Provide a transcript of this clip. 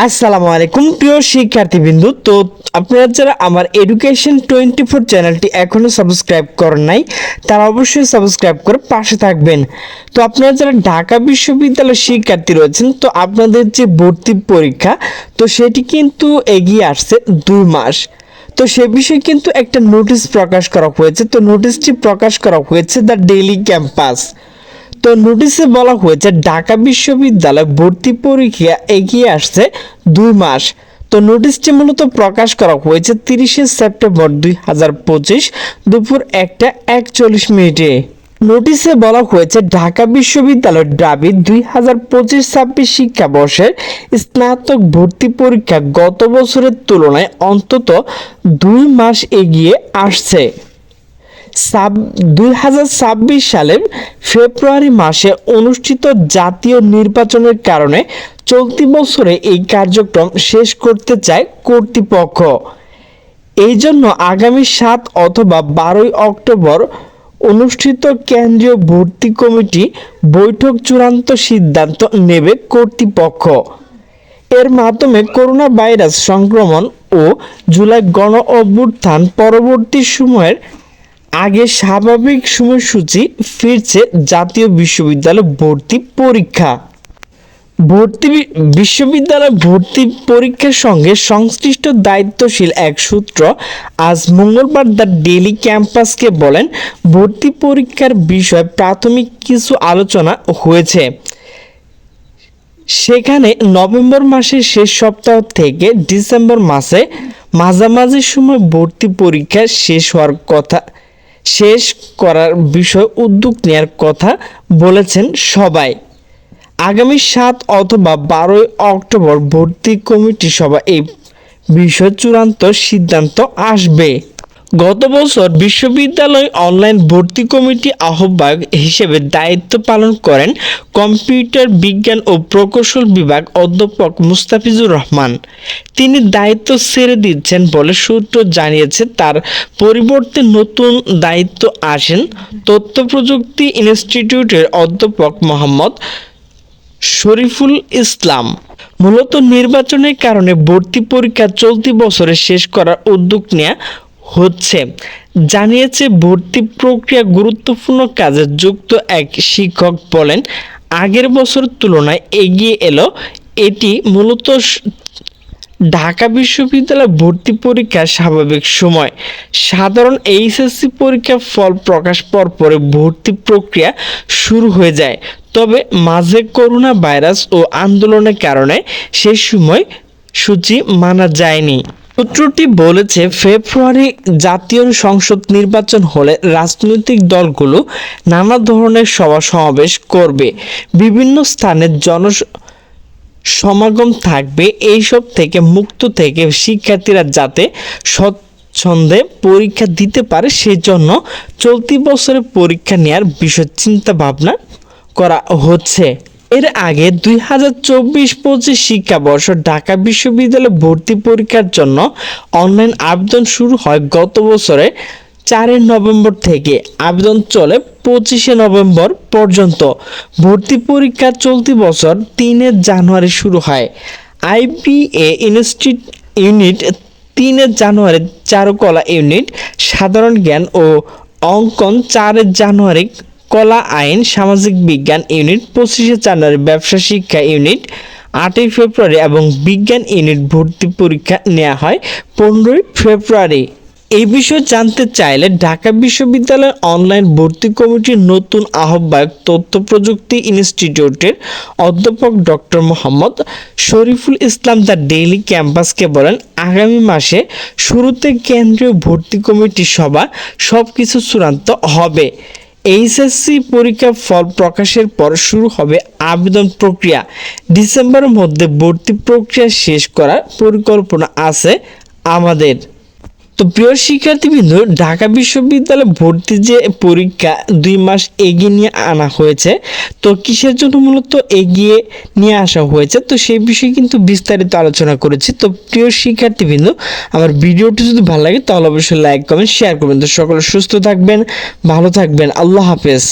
আসসালামু আলাইকুম প্রিয় শিক্ষার্থীবৃন্দ। তো আপনারা যারা আমার এডুকেশন 24 চ্যানেলটি এখনো সাবস্ক্রাইব করেন নাই তারা অবশ্যই সাবস্ক্রাইব করে পাশে থাকবেন। তো আপনারা যারা ঢাকা বিশ্ববিদ্যালয়ের শিক্ষার্থী রয়েছেন, তো আপনাদের যে ভর্তি পরীক্ষা, তো সেটি কিন্তু এগিয়ে আসছে 2 মাস। তো সে বিষয়ে কিন্তু একটা নোটিশ প্রকাশ করা হয়েছে। তো নোটিশটি প্রকাশ করা হয়েছে দ্য ডেইলি ক্যাম্পাস। তো নোটিশে বলা হয়েছে ঢাকা বিশ্ববিদ্যালয় ভর্তি পরীক্ষা এগিয়ে আসছে 2 মাস। তো নোটিশটি মূলত প্রকাশ করা হয়েছে 30শে সেপ্টেম্বর 2025 দুপুর 1:41। নোটিশে বলা হয়েছে ঢাকা বিশ্ববিদ্যালয় দাবি 2025-26 শিক্ষাবর্ষের স্নাতক ভর্তি পরীক্ষা গত বছরের তুলনায় অন্তত 2 মাস এগিয়ে আসছে। 2026 সালের ফেব্রুয়ারি মাসে অনুষ্ঠিত জাতীয় নির্বাচনের কারণে চলতি বছরে এই কার্যক্রম শেষ করতে চায় কর্তৃপক্ষ। এই জন্য আগামী 7 অথবা 12 অক্টোবর অনুষ্ঠিত কেন্দ্রীয় ভর্তি কমিটি বৈঠক চূড়ান্ত সিদ্ধান্ত নেবে কর্তৃপক্ষ। এর মাধ্যমে করোনা ভাইরাস সংক্রমণ ও জুলাই গণ অভ্যুত্থান পরবর্তী সময়ের আগে স্বাভাবিক সময়সূচি ফিরছে জাতীয় বিশ্ববিদ্যালয় ভর্তি পরীক্ষা। বিশ্ববিদ্যালয় ভর্তি পরীক্ষার সঙ্গে সংশ্লিষ্ট দায়িত্বশীল এক সূত্র আজ মঙ্গলবার দ্য ডেইলি ক্যাম্পাসকে বলেন, ভর্তি পরীক্ষার বিষয়ে প্রাথমিক কিছু আলোচনা হয়েছে। সেখানে নভেম্বর মাসের শেষ সপ্তাহ থেকে ডিসেম্বর মাসে মাঝামাঝি সময় ভর্তি পরীক্ষা শেষ করার বিষয়ে উদ্যোগ নেওয়ার কথা বলেছেন সবাই। আগামী 7 অথবা 12 অক্টোবর ভর্তি কমিটি সভা এই বিষয়ে চূড়ান্ত সিদ্ধান্ত আসবে। গত বছর বিশ্ববিদ্যালয় অনলাইন ভর্তি কমিটি আহ্বায়ক হিসেবে দায়িত্ব পালন করেন কম্পিউটার বিজ্ঞান ও প্রকৌশল বিভাগ অধ্যাপক মুস্তাফিজুর রহমান। তিনি দায়িত্ব ছেড়ে দিচ্ছেন বলে সূত্র জানিয়েছে। তার পরিবর্তে নতুন দায়িত্ব আসেন তথ্য প্রযুক্তি ইনস্টিটিউটের অধ্যাপক মোহাম্মদ শরীফুল ইসলাম। মূলত নির্বাচনের কারণে ভর্তি পরীক্ষা চলতি বছরে শেষ করার উদ্যোগ নেওয়া হচ্ছে, জানিয়েছে। ভর্তি প্রক্রিয়া গুরুত্বপূর্ণ কাজে যুক্ত এক শিক্ষক বলেন, আগের বছর তুলনায় এগিয়ে এলো এটি মূলত ঢাকা বিশ্ববিদ্যালয় ভর্তি পরীক্ষার স্বাভাবিক সময়। সাধারণ এইচএসসি পরীক্ষার ফল প্রকাশ পরে ভর্তি প্রক্রিয়া শুরু হয়ে যায়। তবে মাঝে করোনা ভাইরাস ও আন্দোলনের কারণে সেই সময় সূচি মানা যায়নি। সূত্রটি বলেছে, ফেব্রুয়ারি জাতীয় সংসদ নির্বাচন হলে রাজনৈতিক দলগুলো নানা ধরনের সভা সমাবেশ করবে, বিভিন্ন স্থানে সমাগম থাকবে। এইসব থেকে মুক্ত থেকে শিক্ষার্থীরা যাতে স্বচ্ছন্দে পরীক্ষা দিতে পারে সেজন্য চলতি বছরে পরীক্ষা নেওয়ার বিষয়ে চিন্তা ভাবনা করা হচ্ছে। এর আগে 2024-25 শিক্ষাবর্ষ ঢাকা বিশ্ববিদ্যালয়ে ভর্তি পরীক্ষার জন্য অনলাইন আবেদন শুরু হয় গত বছরে 4 নভেম্বর থেকে। আবেদন চলে 25 নভেম্বর পর্যন্ত। ভর্তি পরীক্ষা চলতি বছর 3 জানুয়ারি শুরু হয়। আইবিএ ইউনিট 3 জানুয়ারি, চারুকলা ইউনিট সাধারণ জ্ঞান ও অঙ্কন 4 জানুয়ারি, কলা আইন সামাজিক বিজ্ঞান ইউনিট 25 জানুয়ারি, ব্যবসা শিক্ষা ইউনিট 8 ফেব্রুয়ারি এবং বিজ্ঞান ইউনিট ভর্তি পরীক্ষা নেওয়া হয় 15 ফেব্রুয়ারি। এই বিষয়ে জানতে চাইলে ঢাকা বিশ্ববিদ্যালয় অনলাইন ভর্তি কমিটির নতুন আহ্বায়ক তথ্য প্রযুক্তি ইনস্টিটিউটের অধ্যাপক doctor Mohammad Shariful Islam The Daily ক্যাম্পাসকে বলেন, আগামী মাসে শুরুতে কেন্দ্রীয় ভর্তি কমিটি সভা সবকিছু চূড়ান্ত হবে। এইচএসসি পরীক্ষার ফল প্রকাশের পর শুরু হবে আবেদন প্রক্রিয়া। ডিসেম্বরের মধ্যে ভর্তি প্রক্রিয়া শেষ করার পরিকল্পনা আছে আমাদের। তো প্রিয় শিক্ষার্থীবৃন্দ, ঢাকা বিশ্ববিদ্যালয়ে ভর্তি যে পরীক্ষা 2 মাস এগিয়ে নিয়ে আনা হয়েছে, তো কিসের জন্য মূলত এগিয়ে নিয়ে আসা হয়েছে, তো সেই বিষয়ে কিন্তু বিস্তারিত আলোচনা করেছি। তো প্রিয় শিক্ষার্থীবৃন্দ, আমার ভিডিওটি যদি ভালো লাগে তাহলে অবশ্যই লাইক কমেন্ট শেয়ার করবেন। তো সকলে সুস্থ থাকবেন, ভালো থাকবেন। আল্লাহ হাফেজ।